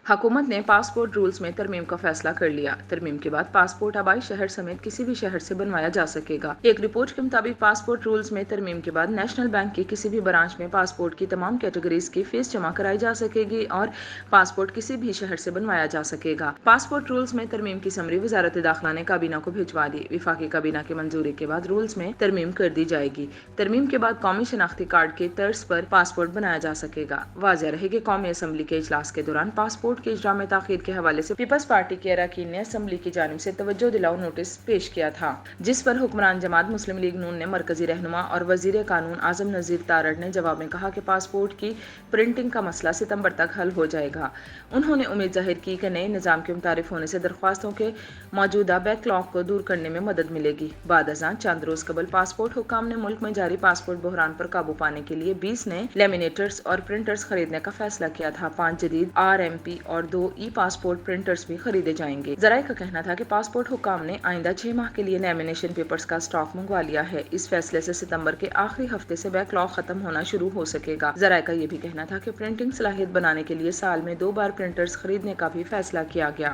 حکومت نے passport rules میں ترمیم کا فیصلہ کر لیا۔ ترمیم کے بعد پاسپورٹ آبائی شہر سمیت کسی بھی شہر سے بنوایا جا سکے گا۔ ایک رپورٹ کے مطابق پاسپورٹ رولز میں ترمیم کے بعد نیشنل بینک کی کسی بھی برانچ میں پاسپورٹ کی تمام کیٹیگریز کی فیس جمع کرائی جا سکے گی اور پاسپورٹ کسی بھی شہر سے بنوایا جا سکے گا۔ پاسپورٹ رولز میں ترمیم کی سمری وزارت داخلہ نے کابینہ کو بھجوا دی۔ وفاقی کابینہ کی منظوری کے بعد رولز میں ترمیم کر دی جائے گی۔ ترمیم کے بعد قومی شناختی کارڈ کے طرز پر پاسپورٹ بنایا جا سکے گا۔ واضح رہے کہ قومی اسمبلی کے اجلاس کے دوران پاسپورٹ کے اجرا میں تاخیر کے حوالے سے پیپلز پارٹی کے اراکین نے اسمبلی کی جانب سے توجہ دلاؤ نوٹس پیش کیا تھا، جس پر حکمران جماعت مسلم لیگ نون نے مرکزی رہنما اور وزیر قانون اعظم نذیر تارڑ نے جواب میں کہا کہ پاسپورٹ کی پرنٹنگ کا مسئلہ ستمبر تک حل ہو جائے گا۔ انہوں نے امید ظاہر کی کہ نئے نظام کے متعارف ہونے سے درخواستوں کے موجودہ بیک لاگ کو دور کرنے میں مدد ملے گی۔ بعد ازاں چند روز قبل پاسپورٹ حکام نے ملک میں جاری پاسپورٹ بحران پر قابو پانے کے لیے 20 نئے لیمینیٹرز اور پرنٹرز خریدنے کا فیصلہ کیا تھا۔ 5 جدید RMP اور 2 ای پاسپورٹ پرنٹرز بھی خریدے جائیں گے۔ ذرائع کا کہنا تھا کہ پاسپورٹ حکام نے آئندہ 6 ماہ کے لیے لیمینیشن پیپرز کا اسٹاک منگوا لیا ہے۔ اس فیصلے سے ستمبر کے آخری ہفتے سے بیک لاگ ختم ہونا شروع ہو سکے گا۔ ذرائع کا یہ بھی کہنا تھا کہ پرنٹنگ صلاحیت بنانے کے لیے سال میں 2 بار پرنٹرز خریدنے کا بھی فیصلہ کیا گیا۔